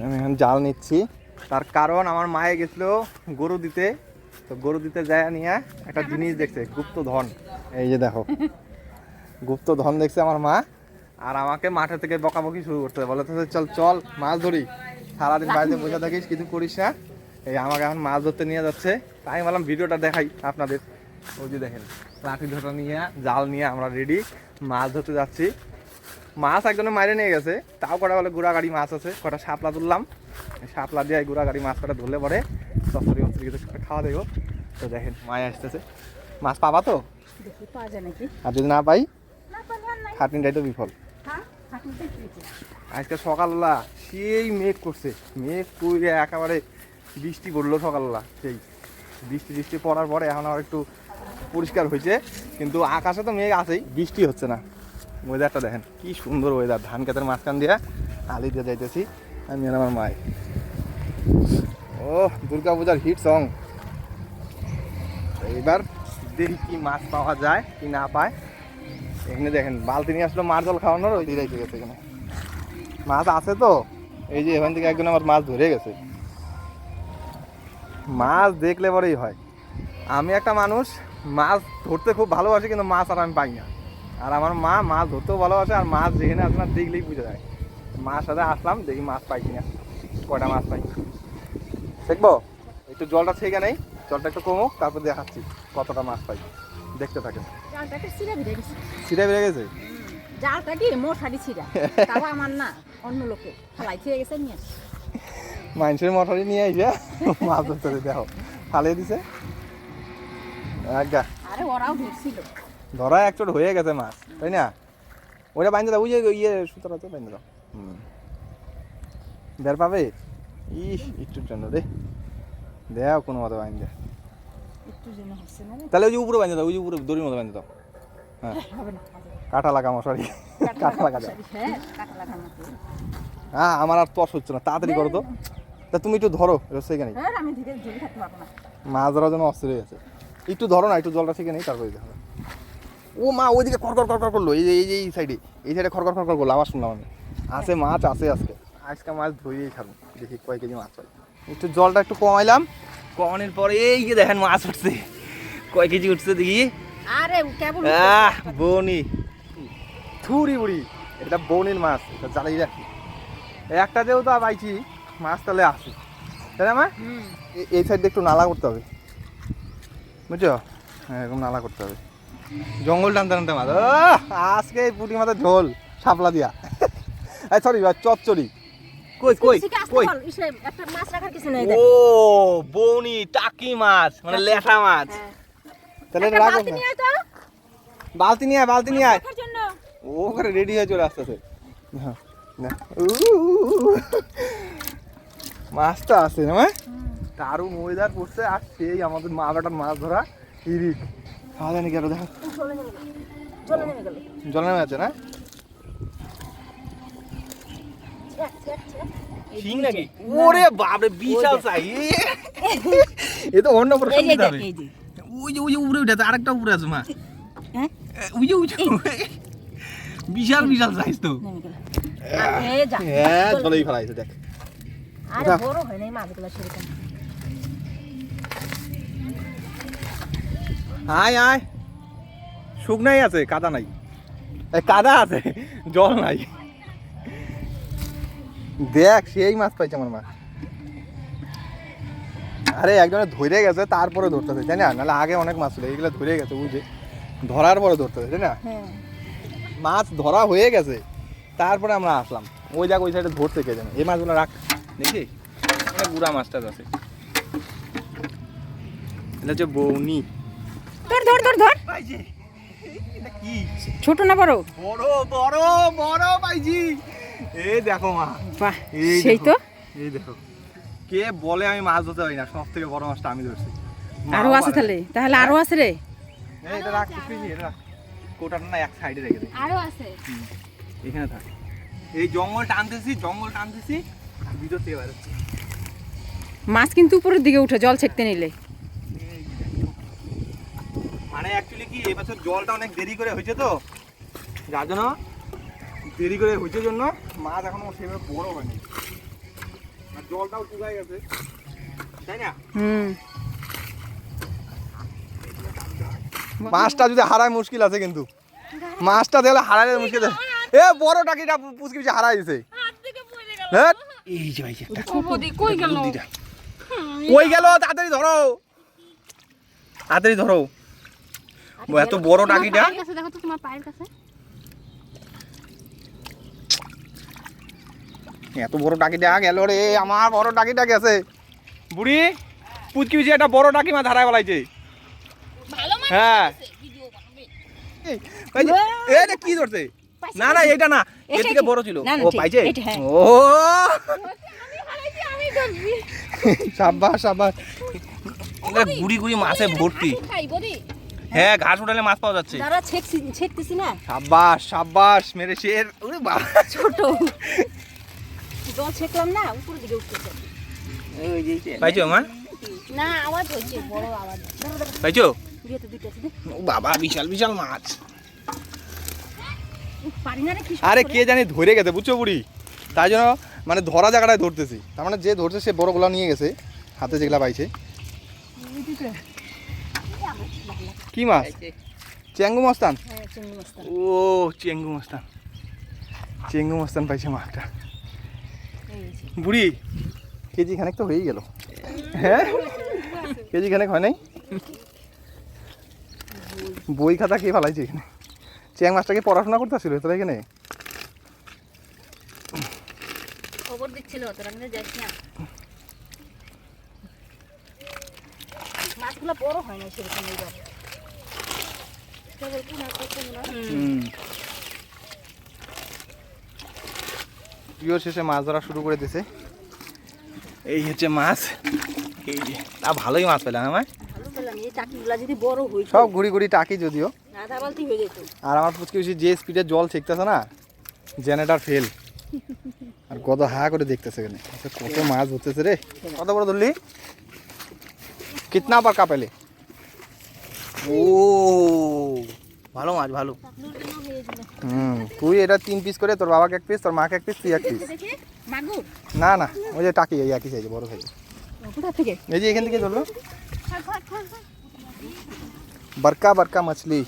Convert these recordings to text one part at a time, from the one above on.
আমি এখন জাল নিচ্ছি, তার কারণ আমার মায়ে গেছিল গরু দিতে, তো গরু দিতে যায় নিয়ে একটা জিনিস দেখছে, গুপ্তধন। এই যে দেখো গুপ্তধন দেখছে আমার মা, আর আমাকে মাঠে থেকে বকাবকি শুরু করতে বলে, চল চল মাছ ধরি, সারাদিন বাড়িতে বসে থাকিস কিছু করিস না। এই আমাকে এখন মাছ ধরতে নিয়ে যাচ্ছে, তাই আমি বললাম ভিডিওটা দেখাই আপনাদের। ওই যে দেখেন লাঠি ধরা নিয়ে জাল নিয়ে আমরা রেডি, মাছ ধরতে যাচ্ছি। মাছ একজনে মারে নিয়ে গেছে, তাও কটা বলে গুড়াগাড়ি মাছ আছে, কটা শাপলা তুললাম, শাপলা দিয়ে গুড়াগাড়ি মাছ কটা ধরলে পরে চচ্চড়ি মচ্চড়ি কিছু খাওয়া দেবো। তো দেখেন মায়ে আসতেছে, মাছ পাবা তো, আর যদি না পাই খাটনিটাই তো বিফল। আজকে সকালবেলা সেই মেঘ করছে, মেঘ করে একেবারে বৃষ্টি পড়লো সকালবেলা, সেই বৃষ্টি পড়ার পরে এখন আবার একটু পরিষ্কার হয়েছে, কিন্তু আকাশে তো মেঘ আছেই, বৃষ্টি হচ্ছে না। ওয়েদারটা দেখেন কি সুন্দর ওয়েদার, ধান ক্ষেতের মাঝখান দিয়ে আলি দিয়ে যাইতেছি আমি আর আমার মায়। ও দুর্গা পূজার হিট সং। এবার দেখি কি মাছ পাওয়া যায় কি না পায়। এখানে দেখেন বালতি নিয়ে আসলো মাছ জল খাওয়ানোর, ওই দিকে গেছে, এখানে মাছ আছে তো, এই যে এখান থেকে একজন আমার মাছ ধরে গেছে। মাছ দেখলে পরেই হয়, আমি একটা মানুষ মাছ ধরতে খুব ভালোবাসি, কিন্তু মাছ আর আমি পাই না। আর আমার মা মাছ ধরতেও ভালোবাসে, আর মাছ যেখানে আসে না দেখলেই বুঝে যায়। মার সাথে আসলাম, দেখি মাছ পাই কিনা, কয়টা মাছ পাই দেখবো। একটু জলটা ছেঁকে নেই, জলটা একটু কমুক, তারপর দেখাচ্ছি কতটা মাছ পাই, দেখতে থাকেন। ছিঁড়ে বেড়ে গেছে জালটা কি মশারি ছিঁড়া, তাও আমার না, অন্য লোকে ফালাই ছিঁড়ে গেছে নিয়ে আসি। মানুষের মশারি নিয়ে আইসে মাছ ধরতে দেখো ফালিয়ে দিছে। আরে ওরাও ধরছিল, ধরা একচোট হয়ে গেছে মাছ, তাই না? ওইটা বাইন্দে দাও, ওই যে ইয়ে সুতরাং তো বাইন্দে দাও। বের পাবে একটুর জন্য রে, দেও কোনো মতো বাইন্দে, তাহলে ওই যে উপরে বাইন্দে দাও, ওই যে উপরে দড়ির মতো বাইন্দে দাও। হ্যাঁ কাঁটা লাগা মশারি, কাঁটা লাগা যায়। হ্যাঁ আমার আর তস হচ্ছে না, তাড়াতাড়ি করো তো। তা তুমি একটু ধরো সেখানে, মাছ ধরার জন্য অস্থির হয়ে গেছে। একটু ধরো না, একটু জলটা থেকে নেই, তারপরে দেখো। ও মা ওইদিকে খড়খড় করলো, এই সাইডে খড়খড় করলো, আবার শুনলাম আমি। আছে মাছ আছে আজকে মাছ ধরেই খাবো, দেখি কয় কেজি মাছ পাই। একটু জলটা একটু কমাইলাম, কমানোর পরে এই যে দেখেন মাছ উঠছে, কয় কেজি উঠছে দেখি। আরে কেবল বনি থুরি বুড়ি, এটা বনির মাছ, এটা জ্বালাই রাখি। একটা যেহেতু পাইছি মাছ, তাহলে আসি, তাই না মা? এই সাইডে একটু নালা করতে হবে, বুঝছো? হ্যাঁ এরকম নালা করতে হবে, জঙ্গল টানতে টানতে মাছ। আজকে এই পুঁটি মাছের ঝোল শাপলা দিয়া, সরি চচ্চড়ি। কই কই কই, একটা মাছ রাখার কিছু নাই। ও বনি টাকি মাছ, মানে লেঠা মাছ। তাহলে রাখো, বালতি নিয়ে আয়, ও করে রেডি হয়ে চলে আসতেছে। মাছটা আছে না, দারুণ ওয়েদার পড়ছে, আর সেই আমাদের মা বেটার মাছ ধরা হিরিক। খাওয়া জানি গেল, দেখো জলে নেমে আছে না শিং নাকি? ওরে বাপরে বিশাল সাইজ, এ তো অন্য প্রশ্ন দিতে হবে। ওই যে উপরে উঠে আছে, আরেকটা উপরে আছে মা, ওই যে বিশাল সাইজ তো। হ্যাঁ জলেই ফেলাইছে, দেখ বড় হয় নাই মাছগুলো সেরকম। আয় শুকনাই আছে, কাদা নাই, কাদা আছে জল নাই। দেখ সেই মাছ পাইছে আমার মা। আরে একজনে ধরে গেছে, তারপরে ধরতেছে, তাই না? নাহলে আগে অনেক মাছ ছিল, এইগুলো ধরে গেছে, বুঝে ধরার পরে ধরতেছে, তাই না? মাছ ধরা হয়ে গেছে, তারপরে আমরা আসলাম। ওই ওই সাইডে ধরতে কে জানে। এই মাছগুলো রাখ দেখি, অনেক গুড়া মাছটা আছে। এটা হচ্ছে বৌনি। ধর কি ছোট না বড়? বড় পাইছি। এই দেখো মা, সেই তো। এই দেখো, কে বলে আমি মাছ ধরতে পারি না, সব থেকে বড় মাছটা আমি ধরছি। আরো আছে তাহলে আরো আছে রে। এটা রাখ, এটা রাখ, কোটাটা না এক সাইডে রেখে দে। আরো আছে এখানে থাক। এই জঙ্গল টানতেছি আর ভিতর থেকে বের হচ্ছে মাছ, কিন্তু উপরের দিকে উঠে জল ছেড়তে নিলে। মানে অ্যাকচুয়ালি কি এবছর জলটা অনেক দেরি করে হয়েছে, তো যার জন্য দেরি করে হয়েছে জন্য মাছ এখনো সেভাবে বড় হয়নি। জলটাও শুকায় গেছে, তাই না? মাছটা যদি হারায় মুশকিল আছে, কিন্তু মাছটা দেখলে হারালে মুশকিল। এ বড় টাকিটা পুচকি পিছে হারাই দিছে। এই যে ভাই কই গেল, তাড়াতাড়ি ধরো, তাড়াতাড়ি ধরো। এত বড় টাকিটা দেখো তো তোমার পায়ের কাছে, এত বড় টাকিটা গেল রে, আমার বড় টাকিটা গেছে। বুড়ি পুচকি পিছে একটা বড় টাকি মাছ হারায় বলাইছে। হ্যাঁ এটা কি ধরছে? না না এটা না, এর থেকে বড় ছিল। ও পাইছে, ও সাবাস সাবাস। গুড়ি গুড়ি মাছে ভর্তি। হ্যাঁ ঘাস উঠালে মাছ পাওয়া যাচ্ছে। দাঁড়া ছেকতেছি না। সাবাস সাবাস মেরে শের। ওরে বাবা ছোট জল ছেকলাম না, উপর দিকে উঠতেছে। পাইছো মা? না আওয়াজ হচ্ছে, বড় আওয়াজ। পাইছো? ভিতরে দুটো আছে। ও বাবা বিশাল বিশাল মাছ। পারি না রে কি। আরে কে জানি ধরে গেছে, বুঝছো বুড়ি, তাই জন্য মানে ধরা জায়গাটায় ধরতেছি। তার মানে যে ধরছে সে বড়গুলো নিয়ে গেছে, হাতে যেগুলা পাইছে। কি মাছ? চেঙ্গু মস্তান। হ্যাঁ চিংড়ি মাছ। ও চেঙ্গু মস্তান, চেঙ্গু মস্তান পাইছে মাছটা। বুড়ি কেজি খানেক তো হয়েই গেল। হ্যাঁ কেজি খানেক হয় নাই। বই খাতা কে ফালাইছে এখানে? চ্যাং মাছটাকে পড়াশোনা করতেছিল তোরা এখানে? খবর দিচ্ছিল তোরা নিয়ে যাস না। মাছগুলো বড় হয় না সেরকম এইবার। প্রিয় শেষে মাছ ধরা শুরু করে দিছে। এই হচ্ছে মাছ, এই যে তা ভালোই মাছ পেলাম আমার। ভালো পেলাম, এই টাকিগুলো যদি বড় হইতো সব ঘুরি ঘুরি টাকি যদিও। আধা বালতি হয়ে যেত। আর আমার পুচকি বেশি যে স্পিডে জল ছেকতেছে না, জেনারেটর ফেল। আর কত হা করে দেখতেছে এখানে, কত মাছ ধরতেছে রে। কত বড় ধরলি? কিতনা বড় পেলে? ও ভালো মাছ, ভালো। তুই এটা 3 পিস করে, তোর বাবাকে 1 পিস, তোর মাকে 1 পিস, তুই 1 পিস। মাগুর? না না ওই যে টাকি, এই একই সাইজে, বড় সাইজে। কোথা থেকে? এই যে এখান থেকে ধরলো। বরকা বরকা মাছলি।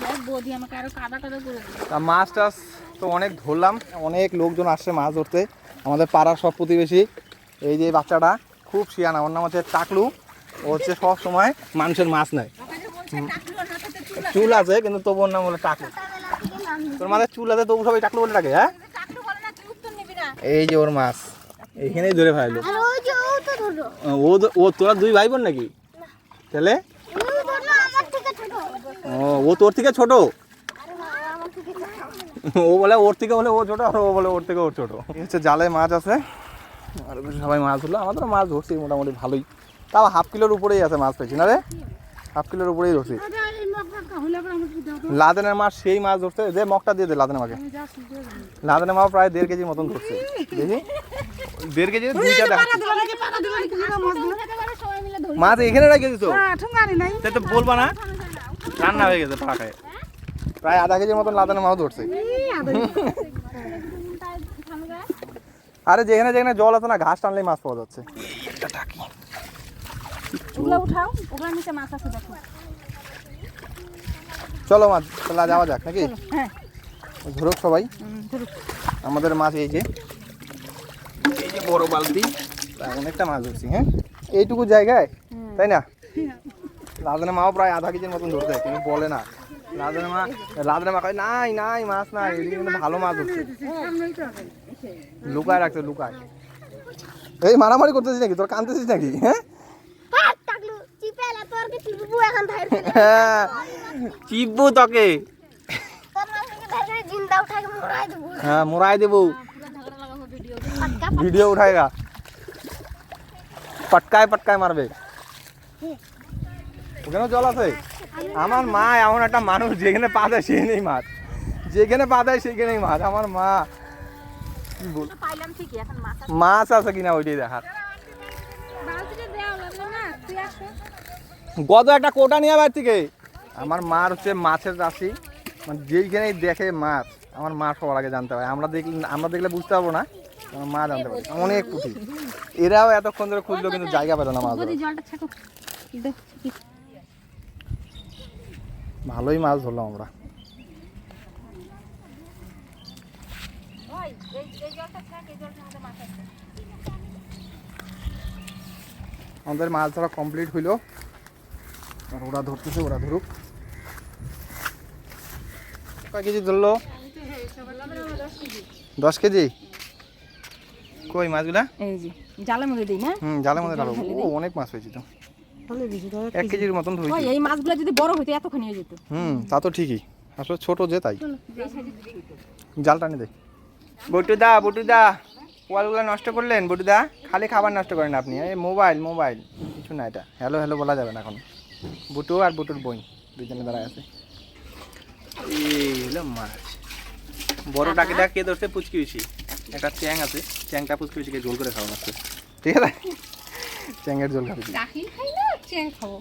দেখ বৌদি আমাকে আরো কাদা কাদা করে দিল। তা মাছ টাছ তো অনেক ধরলাম, অনেক লোকজন আসছে মাছ ধরতে, আমাদের পাড়ার সব প্রতিবেশী। এই যে বাচ্চাটা খুব শিয়ানা, ওর নাম হচ্ছে টাকলু। ও হচ্ছে সব সময় মানুষের মাছ নেয়। চুল আছে কিন্তু তবু ওর নাম হলো টাকলু। তোর মাথায় চুল আছে তবু সবাই টাকলু বলে ডাকে? হ্যাঁ এই যে ওর মাছ এইখানেই ধরে ফেললো। ও তোরা 2 ভাই বোন নাকি? তাহলে ও তোর থেকে ছোট? ও বলে ওর থেকে হলে ও ছোট, আর ও বলে ওর থেকে ওর ছোট। হচ্ছে জালে মাছ আছে, আর সবাই মাছ ধরলো। আমাদের মাছ ধরছি মোটামুটি ভালোই, তাও 1/2 কিলোর উপরেই আছে মাছ পেয়েছি না রে, 1/2 কিলোর উপরেই ধরছি। লাদেনের মাছ সেই মাছ ধরছে, যে মগটা দিয়ে দে লাদেনের মাকে। লাদেনের মাছ প্রায় 1.5 কেজির মতন ধরছে, দেখি 1.5 কেজি 2টা দেখ মাছ এখানে রেখে দিছো, তাই তো বলবা না, রান্না হয়ে গেছে পাকায়। প্রায় 1/2 কেজির মতন লাদানের মাছ ধরছে। আরে যেখানে যেখানে জল আছে না, ঘাস টানলেই মাছ পাওয়া যাচ্ছে। ওগুলা উঠাও, ওগুলা নিচে মাছ আছে দেখো। চলো মাছ তাহলে যাওয়া যাক নাকি? হ্যাঁ ধরুক সবাই। ধরুক। আমাদের মাছ এই যে বড় বালতি, অনেকটা মাছ ধরছি। হ্যাঁ এইটুকু জায়গায়, তাই না? লাদানের মাও প্রায় 1/2 কেজির মতন ধরতে, কিন্তু বলে না। লাদানের মা কয় নাই নাই মাছ নাই, এদিকে কিন্তু ভালো মাছ ধরছে। লুকায় রাখছে, লুকায়। এই মারামারি করতেছিস নাকি? তোর কাঁদতেছিস নাকি? হ্যাঁ চিপবো তোকে, হ্যাঁ মোড়াই দেবো। ভিডিও উঠাएगा, পটকায় পটকায় মারবে। ওখানেও জল আছে। আমার মা এমন একটা মানুষ, যেখানে পা দেয় সেখানেই মাছ, যেখানে পা দেয় সেখানেই মাছ। আমার মা কি বল, মাছ আছে কিনা ওইটাই দেখার। গত একটা কোটা নিয়ে বাইর থেকে। আমার মার হচ্ছে মাছের রাশি, মানে যেইখানেই দেখে মাছ আমার মা সবার আগে জানতে পারে। আমরা দেখলে বুঝতে পারবো না, আমার মা জানতে পারে অনেক পুঁটি। এরাও এতক্ষণ ধরে খুঁজলো কিন্তু জায়গা পেল না মাছ ধরার। জলটা ছাকো ভালোই মাছ ধরলাম আমরা। আমাদের মাছ ধরা কমপ্লিট হইলো, আর ওরা ধরতেছে, ওরা ধরুক। কয় কেজি ধরলো? 10 কেজি। কই মাছগুলা? এই যে জালের মধ্যে দিই না। জালের মধ্যে ঢালো। ও অনেক মাছ হয়েছে তো, 1 কেজির মতন ধরেছি। এই মাছগুলো যদি বড় হইতো এতখানি হয়ে যেত। তা তো ঠিকই, আসলে ছোট যে তাই। জাল টানে দে বটুদা, বটুদা পোয়ালগুলো নষ্ট করলেন বটুদা। খালি খাবার নষ্ট করেন আপনি, এই মোবাইল মোবাইল কিছু না। এটা হ্যালো হ্যালো বলা যাবে না এখন। বুটু আর বুটুর বোন দুজনে দাঁড়ায় আছে। এই হলো মাছ। বড়টাকে দেখ কে ধরছে, পুচকি বেশি। একটা চ্যাং আছে, চ্যাংটা পুচকি বেশিকে ঝোল করে খাওয়া মাছটা, ঠিক আছে? চ্যাংয়ের ঝোল খাবি? রাখিল খাই না, চ্যাং খাবো।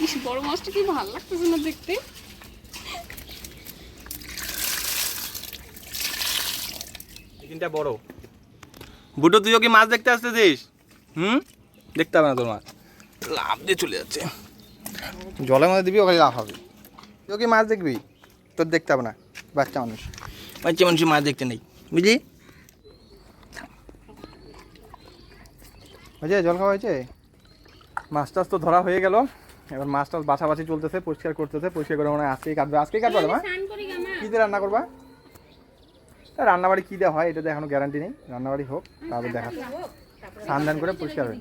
ইস বড় মাছটা কি ভালো লাগতেছে না দেখতে। এখানটা বড়। বুটু তুইও কি মাছ দেখতে আসতেছিস? দেখতে হবে না তোর মাছ, লাভ দিয়ে চলে যাচ্ছে। জলের মধ্যে দিবি, ওখানে লাভ হবে। তুইও কি মাছ দেখবি? তোর দেখতে হবে না, বাচ্চা মানুষ। বাচ্চা মানুষ মাছ দেখতে নেই, বুঝলি? হয়েছে জল খাওয়া হয়েছে। মাছ টাছ তো ধরা হয়ে গেল, এবার মাছ টাছ বাছাবাছি চলতেছে, পরিষ্কার করতেছে। পরিষ্কার করে মনে হয় আজকেই কাটবে। আজকেই কাটবে মা? কী দিয়ে রান্না করবা? রান্নাবাড়ি কী দেওয়া হয় এটা তো এখনো গ্যারান্টি নেই। রান্নাবাড়ি হোক, তারপর দেখা স্নান দান করে পরিষ্কার হয়ে